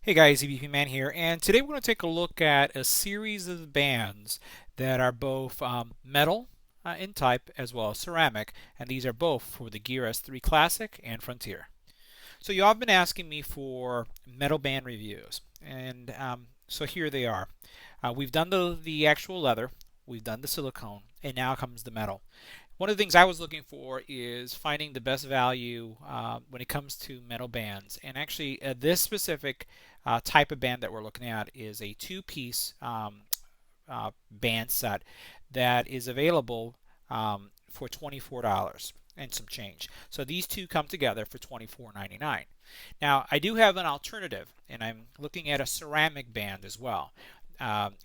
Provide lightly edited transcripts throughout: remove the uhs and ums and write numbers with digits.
Hey guys, EBPMAN here, and today we're going to take a look at a series of bands that are both metal in type as well as ceramic, and these are both for the Gear S3 Classic and Frontier. So you all have been asking me for metal band reviews, and so here they are. We've done the actual leather, we've done the silicone, and now comes the metal. One of the things I was looking for is finding the best value when it comes to metal bands. And actually, this specific type of band that we're looking at is a two-piece band set that is available for $24 and some change. So these two come together for $24.99. Now, I do have an alternative, and I'm looking at a ceramic band as well.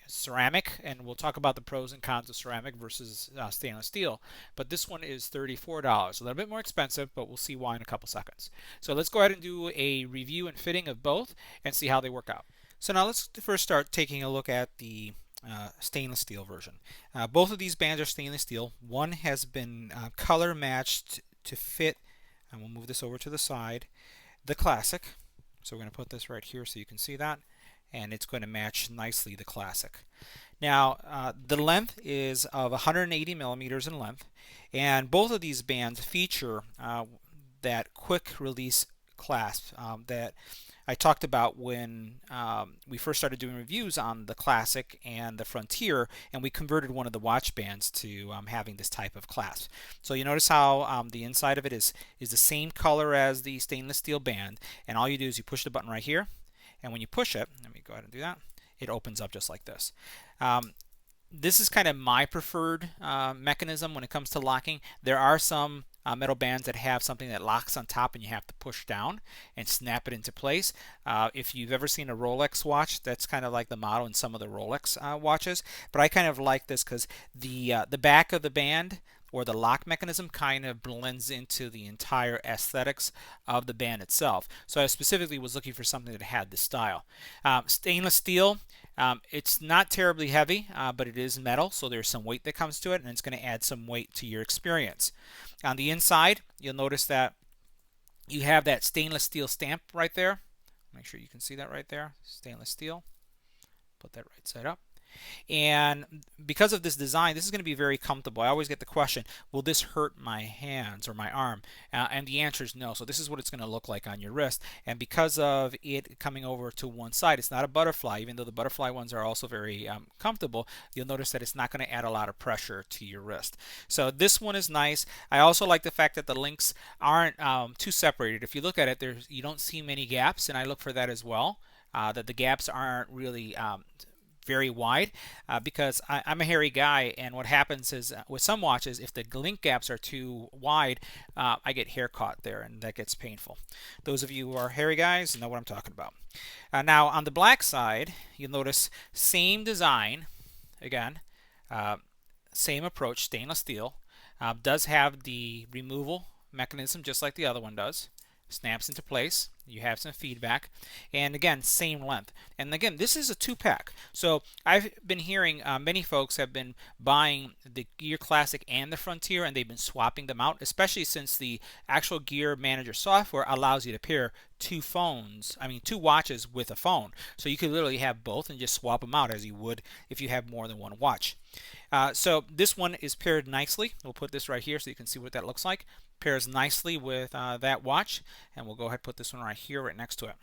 Ceramic, and we'll talk about the pros and cons of ceramic versus stainless steel, but this one is $34, a little bit more expensive, but we'll see why in a couple seconds. So let's go ahead and do a review and fitting of both and see how they work out. So now let's first start taking a look at the stainless steel version. Both of these bands are stainless steel. One has been color matched to fit, and we'll move this over to the side, the Classic. So we're going to put this right here so you can see that, and it's going to match nicely the Classic. Now, the length is of 180 millimeters in length, and both of these bands feature that quick release clasp that I talked about when we first started doing reviews on the Classic and the Frontier, and we converted one of the watch bands to having this type of clasp. So you notice how the inside of it is the same color as the stainless steel band, and all you do is you push the button right here, and when you push it, let me go ahead and do that, it opens up just like this. This is kind of my preferred mechanism when it comes to locking. There are some metal bands that have something that locks on top and you have to push down and snap it into place. If you've ever seen a Rolex watch, that's kind of like the model in some of the Rolex watches. But I kind of like this because the back of the band or the lock mechanism kind of blends into the entire aesthetics of the band itself. So I specifically was looking for something that had this style. Stainless steel, it's not terribly heavy, but it is metal, so there's some weight that comes to it, and it's going to add some weight to your experience. On the inside, you'll notice that you have that stainless steel stamp right there. Make sure you can see that right there, stainless steel. Put that right side up. And because of this design, this is going to be very comfortable. I always get the question, will this hurt my hands or my arm? And the answer is no. So this is what it's going to look like on your wrist. And because of it coming over to one side, it's not a butterfly, even though the butterfly ones are also very comfortable. You'll notice that it's not going to add a lot of pressure to your wrist. So this one is nice. I also like the fact that the links aren't too separated. If you look at it, you don't see many gaps, and I look for that as well. That the gaps aren't really very wide because I'm a hairy guy, and what happens is with some watches, if the link gaps are too wide, I get hair caught there, and that gets painful. Those of you who are hairy guys know what I'm talking about. Now on the black side, you'll notice same design again, same approach, stainless steel. Does have the removal mechanism just like the other one does. Snaps into place. You have some feedback, and again, same length. And again, this is a two-pack. So I've been hearing many folks have been buying the Gear Classic and the Frontier, and they've been swapping them out, especially since the actual Gear Manager software allows you to pair two watches with a phone. So you could literally have both and just swap them out as you would if you have more than one watch. So this one is paired nicely. We'll put this right here so you can see what that looks like. Pairs nicely with that watch, and we'll go ahead and put this one right here right next to it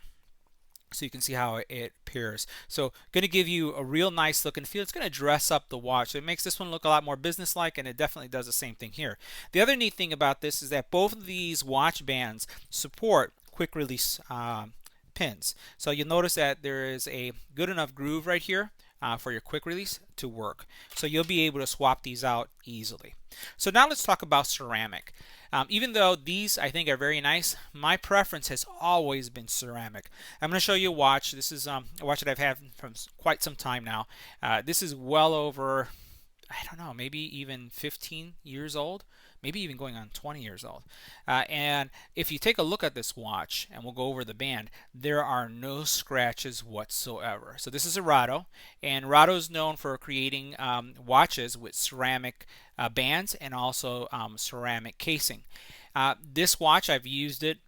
so you can see how it pairs. So going to give you a real nice look and feel. It's going to dress up the watch. So it makes this one look a lot more businesslike, and it definitely does the same thing here. The other neat thing about this is that both of these watch bands support quick release pins. So you'll notice that there is a good enough groove right here for your quick release to work. So you'll be able to swap these out easily. So now let's talk about ceramic. Even though these I think are very nice, my preference has always been ceramic. I'm going to show you a watch. This is a watch that I've had from quite some time now. This is well over, I don't know, maybe even 15 years old, maybe even going on 20 years old. And if you take a look at this watch, and we'll go over the band, there are no scratches whatsoever. So this is a Rado, and Rado is known for creating watches with ceramic bands and also ceramic casing. This watch, I've used it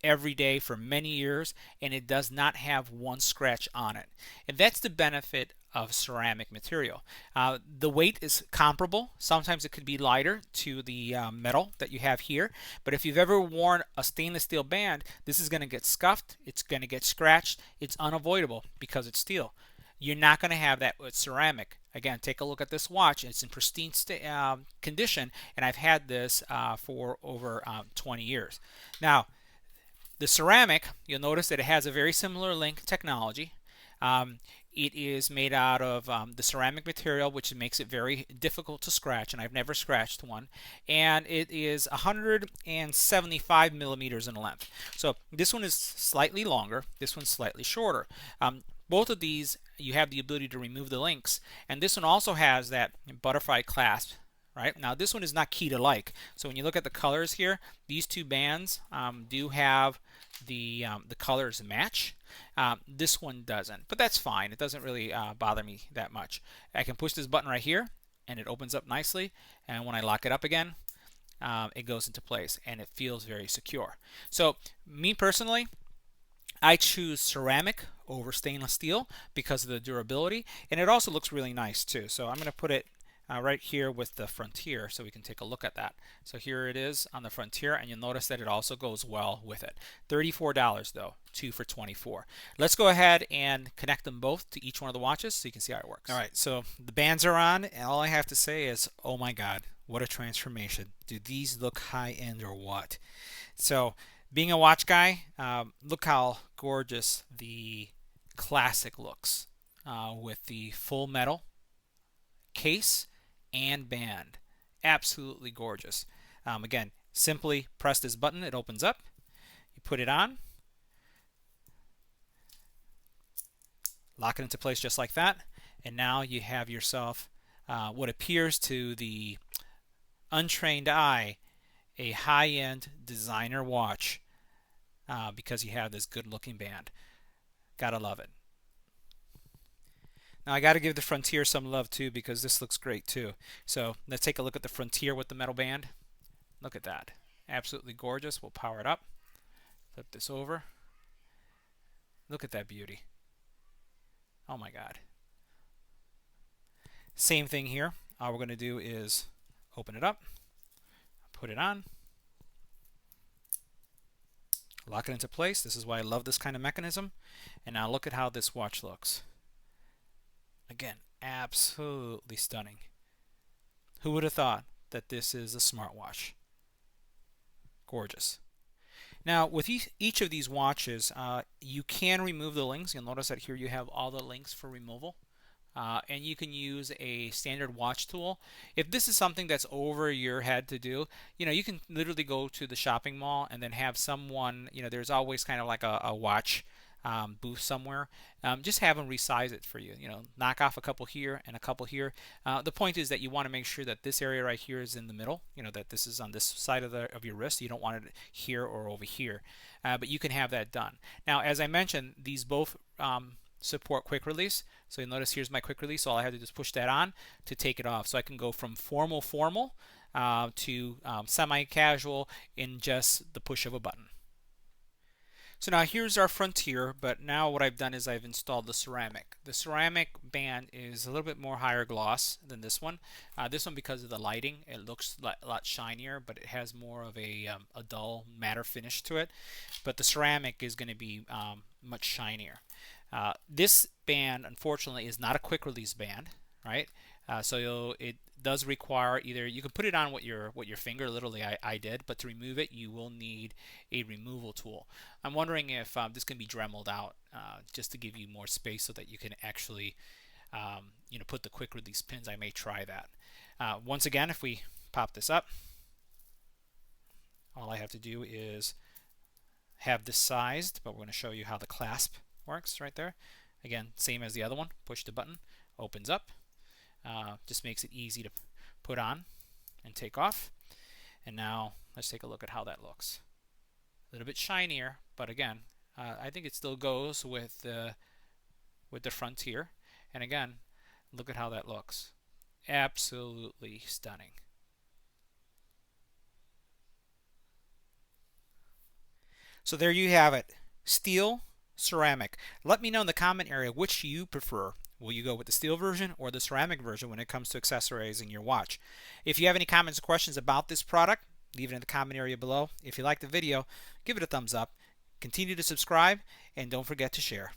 every day for many years, and it does not have one scratch on it. And that's the benefit of ceramic material. The weight is comparable. Sometimes it could be lighter to the metal that you have here, but if you've ever worn a stainless steel band, this is going to get scuffed, it's going to get scratched, it's unavoidable because it's steel. You're not going to have that with ceramic. Again, take a look at this watch. It's in pristine condition, and I've had this for over 20 years. Now, the ceramic, you'll notice that it has a very similar link technology. It is made out of the ceramic material, which makes it very difficult to scratch, and I've never scratched one. And it is 175 millimeters in length. So this one is slightly longer, this one's slightly shorter. Both of these, you have the ability to remove the links, and this one also has that butterfly clasp. Right now, this one is not key to like. So when you look at the colors here, these two bands do have the colors match. This one doesn't, but that's fine. It doesn't really bother me that much. I can push this button right here, and it opens up nicely. And when I lock it up again, it goes into place, and it feels very secure. So me personally, I choose ceramic over stainless steel because of the durability, and it also looks really nice too. So I'm going to put it right here with the Frontier so we can take a look at that. So here it is on the Frontier, and you'll notice that it also goes well with it. $34 though, 2 for $24. Let's go ahead and connect them both to each one of the watches so you can see how it works. All right, so the bands are on, and all I have to say is, oh my God, what a transformation. Do these look high-end or what? So being a watch guy, look how gorgeous the Classic looks with the full metal case and band. Absolutely gorgeous. Again, simply press this button, it opens up, you put it on, lock it into place just like that, and now you have yourself what appears to the untrained eye a high-end designer watch because you have this good looking band. Gotta love it. Now I got to give the Frontier some love too because this looks great too. So let's take a look at the Frontier with the metal band. Look at that. Absolutely gorgeous. We'll power it up. Flip this over. Look at that beauty. Oh my God. Same thing here. All we're going to do is open it up, put it on, lock it into place. This is why I love this kind of mechanism. And now look at how this watch looks. Again, absolutely stunning. Who would have thought that this is a smartwatch? Gorgeous. Now, with each of these watches, you can remove the links. You'll notice that here you have all the links for removal. And you can use a standard watch tool. If this is something that's over your head to do, you can literally go to the shopping mall and then have someone, there's always kind of like a watch booth somewhere. Just have them resize it for you. Knock off a couple here and a couple here. The point is that you want to make sure that this area right here is in the middle. That this is on this side of your wrist. You don't want it here or over here. But you can have that done. Now, as I mentioned, these both support quick release. So you'll notice here's my quick release. So all I have to do is push that on to take it off. So I can go from formal to semi-casual in just the push of a button. So now here's our Frontier, but now what I've done is I've installed the ceramic. The ceramic band is a little bit more higher gloss than this one. This one, because of the lighting, it looks a lot shinier, but it has more of a dull matte finish to it. But the ceramic is going to be much shinier. This band, unfortunately, is not a quick release band, right? So it does require either you can put it on with your finger, literally I did, but to remove it you will need a removal tool. I'm wondering if this can be dremeled out just to give you more space so that you can actually put the quick release pins. I may try that. Once again, if we pop this up, all I have to do is have this sized, but we're going to show you how the clasp works right there. Again, same as the other one. Push the button, opens up. Just makes it easy to put on and take off. And now let's take a look at how that looks. A little bit shinier, but again, I think it still goes with the Frontier. And again, look at how that looks. Absolutely stunning. So there you have it. Steel, ceramic. Let me know in the comment area which you prefer. Will you go with the steel version or the ceramic version when it comes to accessorizing your watch? If you have any comments or questions about this product, leave it in the comment area below. If you like the video, give it a thumbs up. Continue to subscribe and don't forget to share.